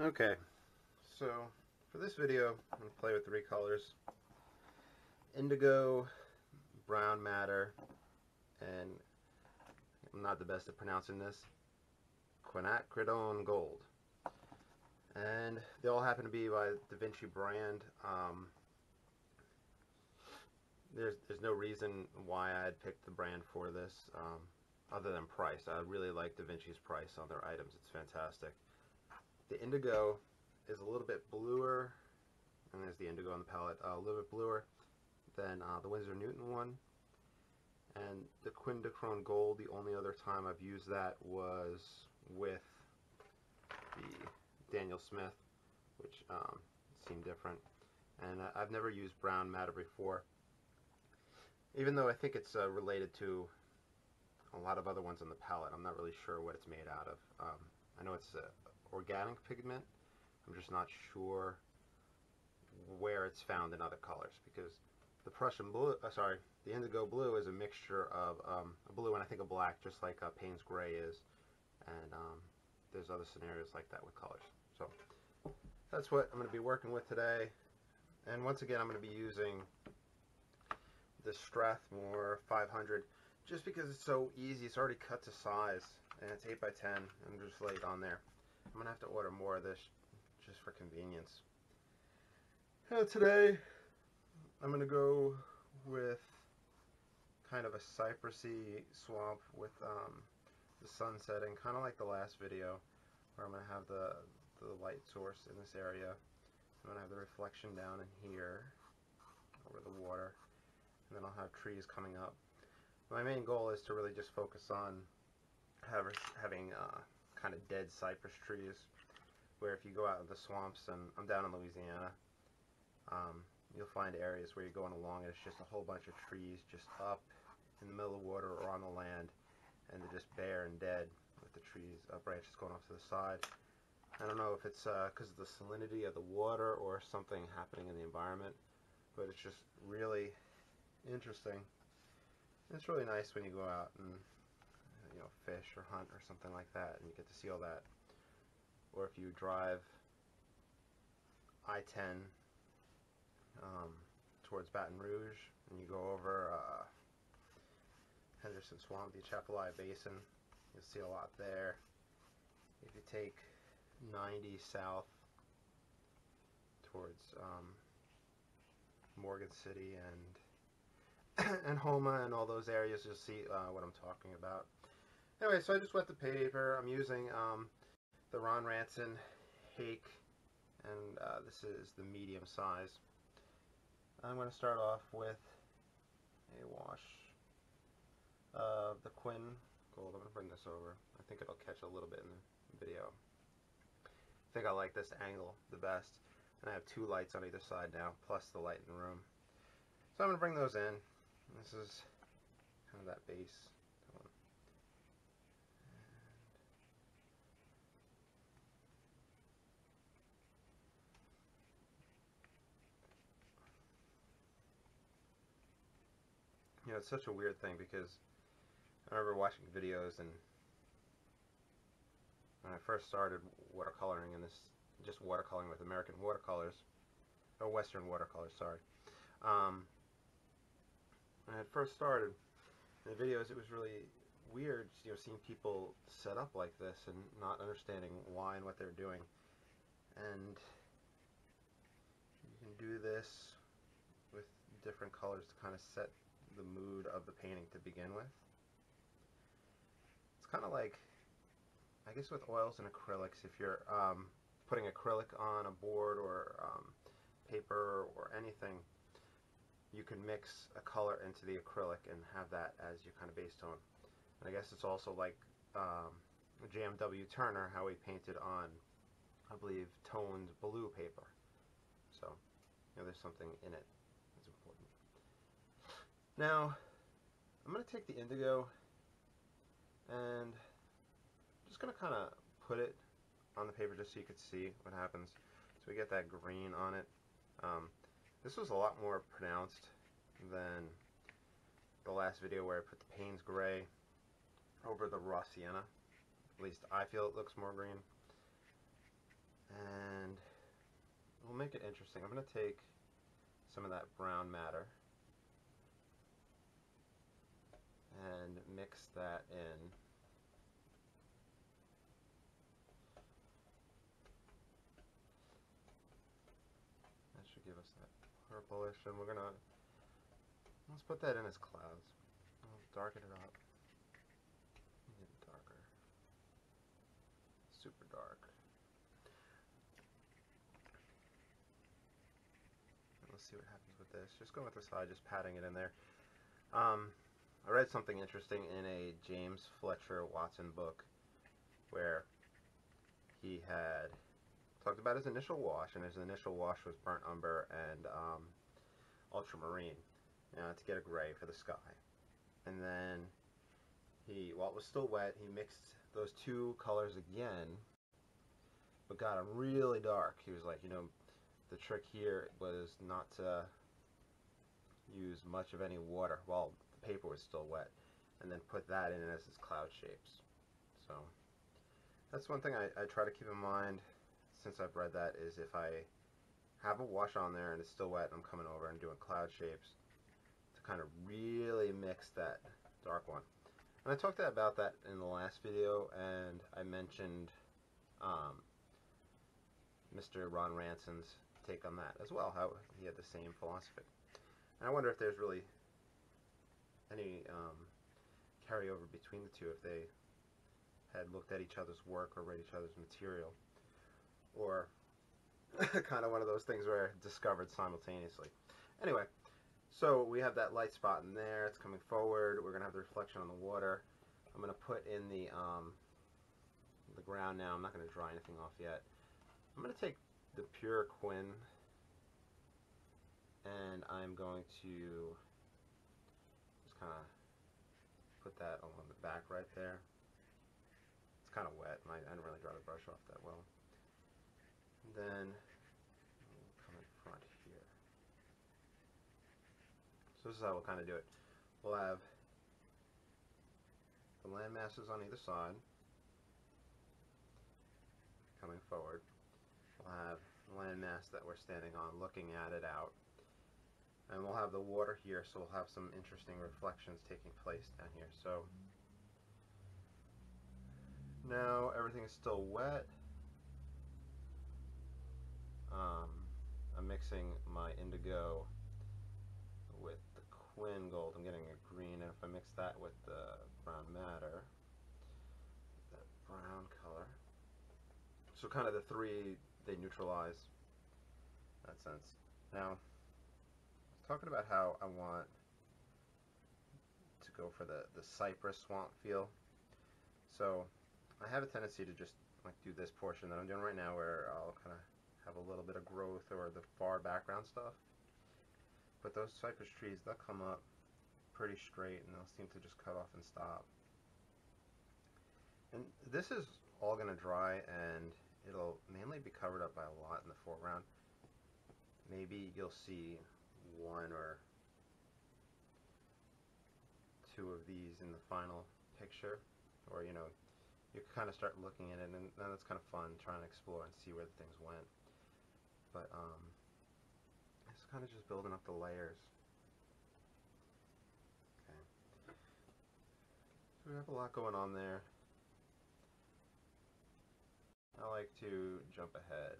Okay, so for this video, I'm going to play with three colors: indigo, brown madder, and I'm not the best at pronouncing this, quinacridone gold. And they all happen to be by the Vinci Brand. There's no reason why I'd picked the brand for this, other than price. I really like Da Vinci's price on their items. It's fantastic. The indigo is a little bit bluer, and there's the indigo on the palette, a little bit bluer than the Winsor Newton one. And the quinacridone gold, the only other time I've used that was with the Daniel Smith, which seemed different. And I've never used brown madder before, even though I think it's related to a lot of other ones on the palette. I'm not really sure what it's made out of. I know it's organic pigment. I'm just not sure where it's found in other colors, because the Prussian blue, the indigo blue is a mixture of a blue and I think a black, just like Payne's gray is, and there's other scenarios like that with colors. So that's what I'm going to be working with today. And once again, I'm going to be using the Strathmore 500 just because it's so easy. It's already cut to size and it's 8x10 and just lay it on there. I'm going to have to order more of this just for convenience. Today I'm going to go with kind of a cypressy swamp with the sun setting, kind of like the last video, where I'm going to have the light source in this area. I'm going to have the reflection down in here over the water, and then I'll have trees coming up. My main goal is to really just focus on having kind of dead cypress trees, where if you go out in the swamps, and I'm down in Louisiana, you'll find areas where you're going along and it's just a whole bunch of trees just up in the middle of the water or on the land, and they're just bare and dead with the trees, branches going off to the side. I don't know if it's because of the salinity of the water or something happening in the environment, but it's just really interesting. And it's really nice when you go out and fish or hunt or something like that, and you get to see all that. Or if you drive I-10 towards Baton Rouge and you go over Henderson Swamp, the Atchafalaya Basin, you'll see a lot there. If you take 90 south towards Morgan City and Homa and all those areas, you'll see what I'm talking about. Anyway, so I just wet the paper. I'm using the Ron Ranson Hake, and this is the medium size. I'm going to start off with a wash of the Quin Gold. I'm going to bring this over. I think it'll catch a little bit in the video. I think I like this angle the best, and I have two lights on either side now, plus the light in the room. So I'm going to bring those in. This is kind of that base tone. It's such a weird thing, because I remember watching videos, and when I first started watercoloring in this, just watercoloring with American watercolors, or Western watercolors, sorry. When I had first started in the videos, it was really weird, seeing people set up like this and not understanding why and what they're doing. And you can do this with different colors to kind of set the mood of the painting to begin with. It's kind of like, I guess, with oils and acrylics. If you're putting acrylic on a board or paper or anything, you can mix a color into the acrylic and have that as your kind of base tone. And I guess it's also like J.M.W. Turner, how he painted on, I believe, toned blue paper. So, there's something in it that's important. Now, I'm going to take the indigo and just going to kind of put it on the paper just so you could see what happens. So we get that green on it. This was a lot more pronounced than the last video where I put the Payne's gray over the raw sienna. At least I feel it looks more green. And we'll make it interesting. I'm going to take some of that brown matter and mix that in. That should give us that purplish, and let's put that in as clouds. I'll darken it up. Even darker. Super dark. Let's see what happens with this. Just going with the side, just patting it in there. I read something interesting in a James Fletcher Watson book where he had talked about his initial wash, and his initial wash was burnt umber and ultramarine, to get a gray for the sky. And then while it was still wet, he mixed those two colors again, but got them really dark. He was like, the trick here was not to use much of any water while the paper was still wet, and then put that in as his cloud shapes. So that's one thing I try to keep in mind since I've read that, is if I have a wash on there and it's still wet and I'm coming over and doing cloud shapes, to kind of really mix that dark one. And I talked about that in the last video, and I mentioned Mr. Ron Ranson's take on that as well, how he had the same philosophy. And I wonder if there's really any carryover between the two, if they had looked at each other's work or read each other's material, or kind of one of those things where discovered simultaneously. Anyway, so we have that light spot in there. It's coming forward. We're going to have the reflection on the water. I'm going to put in the ground now. I'm not going to dry anything off yet. I'm going to take the pure Quin, and I'm going to just kind of put that along the back right there. It's kind of wet, and I didn't really dry the brush off that well. And then we'll come in front here. So this is how we'll kind of do it. We'll have the land masses on either side coming forward. We'll have the land mass that we're standing on looking at it out. And we'll have the water here, so we'll have some interesting reflections taking place down here. So now everything is still wet. I'm mixing my indigo with the Quin Gold. I'm getting a green, and if I mix that with the brown matter, that brown color. So kind of the three, they neutralize in that sense. Now, I was talking about how I want to go for the cypress swamp feel. So I have a tendency to just like do this portion that I'm doing right now, where I'll kind of have a little bit of growth or the far background stuff. But those cypress trees, they'll come up pretty straight, and they'll seem to just cut off and stop. And this is all going to dry, and it'll mainly be covered up by a lot in the foreground. Maybe you'll see one or two of these in the final picture, or you kind of start looking at it, and then it's kind of fun trying to explore and see where the things went. But it's kind of just building up the layers. Okay. So we have a lot going on there. I like to jump ahead,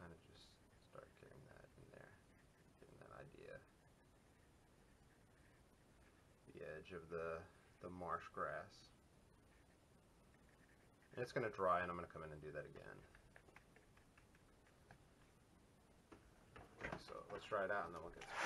kind of just start getting that in there, getting that idea. The edge of the marsh grass. And it's going to dry, and I'm going to come in and do that again. So let's try it out, and then we'll get to it.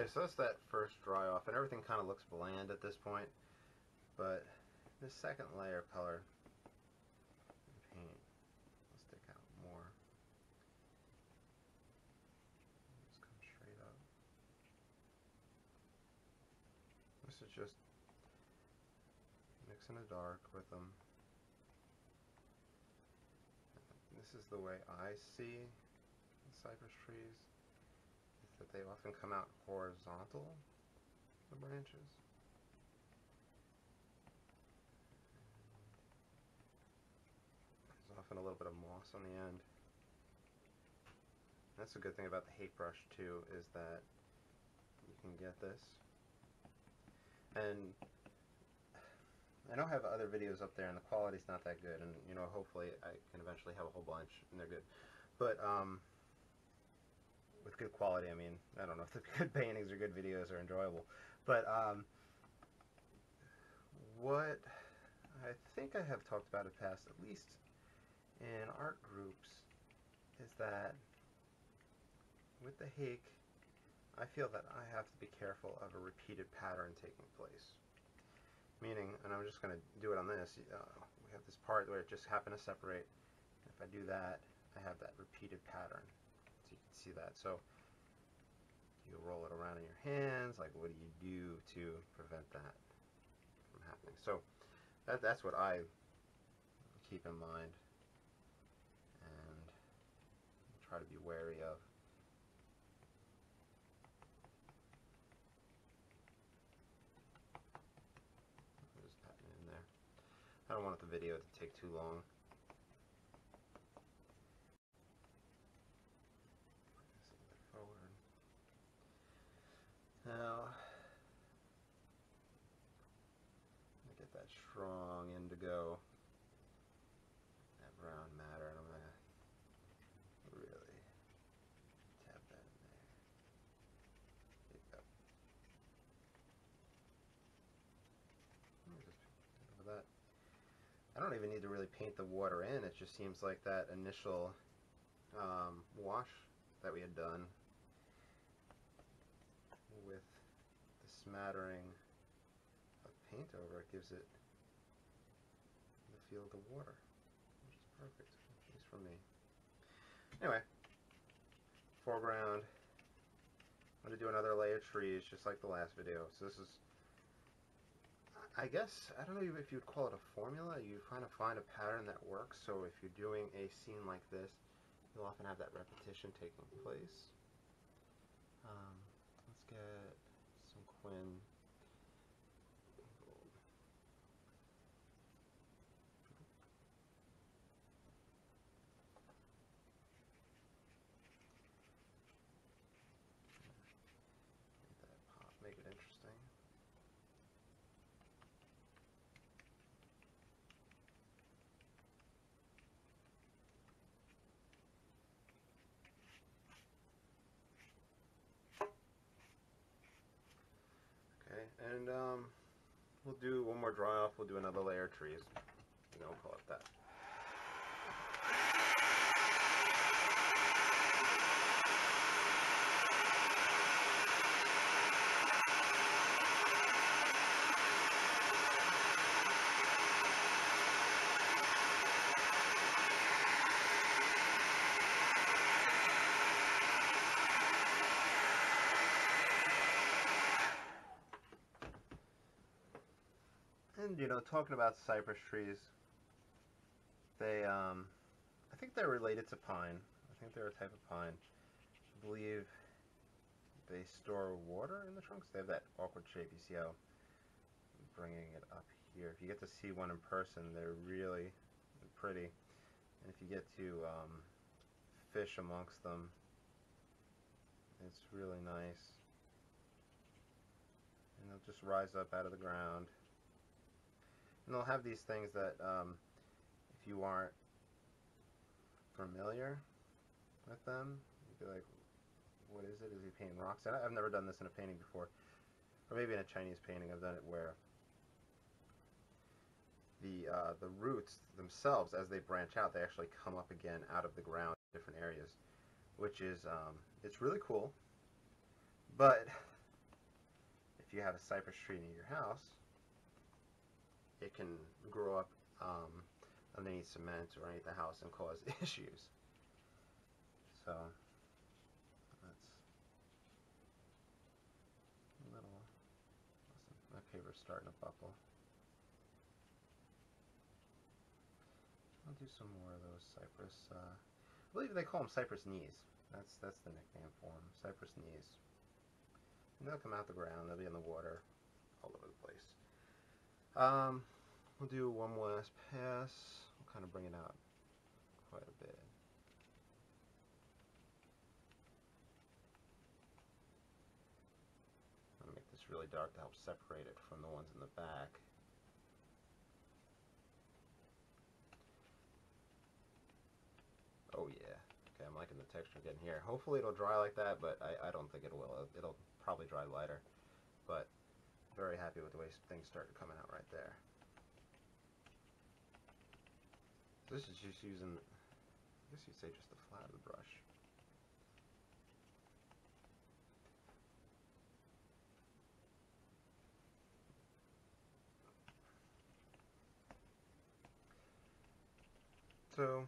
Okay, so that's that first dry off, and everything kind of looks bland at this point, but this second layer of color paint will stick out more. Just come straight up. This is just mixing the dark with them. This is the way I see the cypress trees, is that they often come out horizontal, the branches. There's often a little bit of moss on the end. That's a good thing about the hate brush too, is that you can get this. And I know I have other videos up there and the quality's not that good, and you know, hopefully I can eventually have a whole bunch and they're good. But with good quality, I mean, I don't know if the good paintings or good videos are enjoyable. But what I think I have talked about in the past, at least in art groups, is that with the hake, I feel that I have to be careful of a repeated pattern taking place. Meaning, and I'm just going to do it on this, we have this part where it just happened to separate. If I do that, I have that repeated pattern. So you can see that. So you roll it around in your hands, like what do you do to prevent that from happening? So that's what I keep in mind and try to be wary of. I don't want the video to take too long. Forward. Now, I get that strong indigo, that brown madder, and I'm going to really tap that in there. There you go. Just over that. I don't even need to really paint the water in. It just seems like that initial wash that we had done with the smattering of paint over it gives it the feel of the water, which is perfect, at least for me. Anyway, foreground. I'm going to do another layer of trees just like the last video. So this is, I guess, I don't know if you'd call it a formula. You kind of find a pattern that works. So if you're doing a scene like this, you'll often have that repetition taking place. Let's get some Quin Gold. Make that pop, make it interesting. Okay, and we'll do one more dry off. We'll do another layer of trees. And then we'll call it that. And, you know, talking about cypress trees, they, I think they're related to pine. I think they're a type of pine. I believe they store water in the trunks. They have that awkward shape. You see how I'm bringing it up here. If you get to see one in person, they're really pretty. And if you get to fish amongst them, it's really nice. And they'll just rise up out of the ground. And they'll have these things that, if you aren't familiar with them, you'd be like, what is it? Is he painting rocks? And I've never done this in a painting before. Or maybe in a Chinese painting I've done it where the roots themselves, as they branch out, they actually come up again out of the ground in different areas, which is, it's really cool. But if you have a cypress tree near your house, it can grow up underneath cement or underneath the house and cause issues. So that's a little. My paper's starting to buckle. I'll do some more of those cypress. I believe they call them cypress knees. That's the nickname for them, cypress knees. And they'll come out the ground. They'll be in the water, all over the place. We'll do one more last pass. We'll kind of bring it out quite a bit. I'll make this really dark to help separate it from the ones in the back. Oh yeah. Okay, I'm liking the texture getting here. Hopefully it'll dry like that, but I don't think it will. It'll probably dry lighter. But very happy with the way things started coming out right there. So this is just using, I guess you'd say, just the flat of the brush. So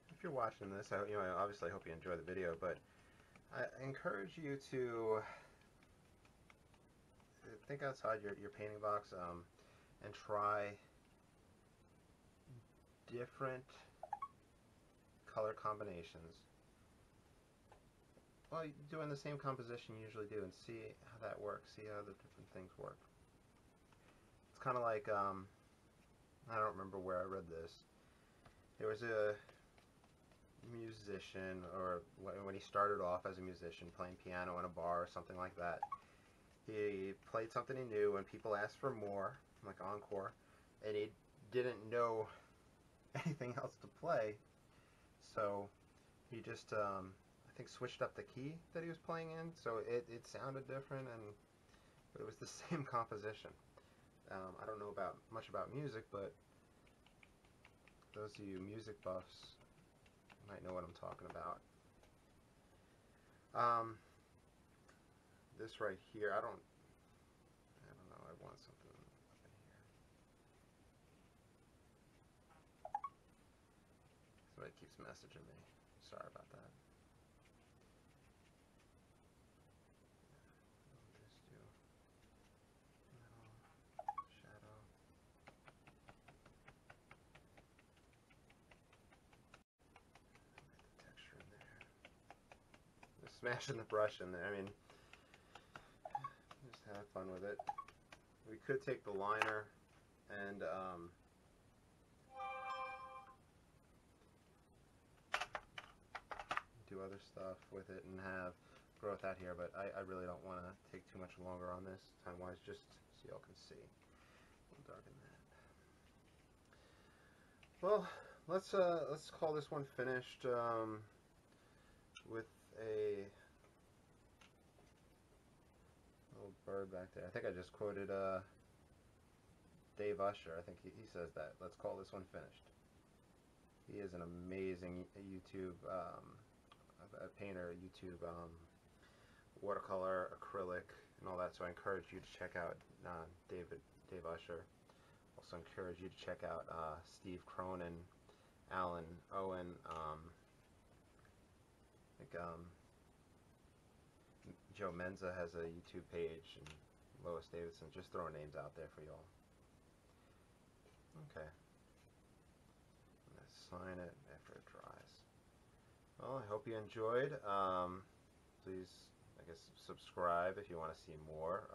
if you're watching this, I obviously hope you enjoy the video, but I encourage you to think outside your painting box and try different color combinations while doing the same composition you usually do, and see how that works, see how the different things work. It's kind of like, I don't remember where I read this. There was a musician, or when he started off as a musician playing piano in a bar or something like that, he played something he knew and people asked for more, like encore, and he didn't know anything else to play, so he just I think switched up the key that he was playing in, so it sounded different, but it was the same composition. I don't know much about music, but those of you music buffs might know what I'm talking about. This right here, I don't know, I want something up in here. Somebody keeps messaging me. Sorry about that. Just do little shadow. Get the texture in there. Just smashing the brush in there. I mean, just have fun with it. We could take the liner and do other stuff with it and have growth out here, but I really don't want to take too much longer on this time-wise, just so y'all can see. We'll darken that. Well, let's call this one finished with a little bird back there. I think I just quoted Dave Usher. I think he says that. Let's call this one finished. He is an amazing YouTube painter, YouTube watercolor, acrylic, and all that. So I encourage you to check out Dave Usher. Also encourage you to check out Steve Cronin, Alan Owen. I think Joe Menza has a YouTube page, and Lois Davidson. Just throwing names out there for y'all. Okay. I'm going to sign it after it dries. Well, I hope you enjoyed. Please, I guess, subscribe if you want to see more.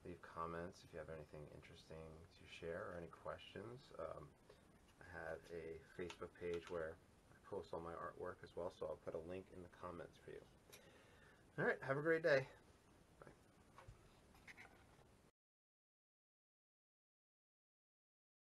Leave comments if you have anything interesting to share or any questions. I have a Facebook page where I post all my artwork as well, so I'll put a link in the comments for you. All right, have a great day.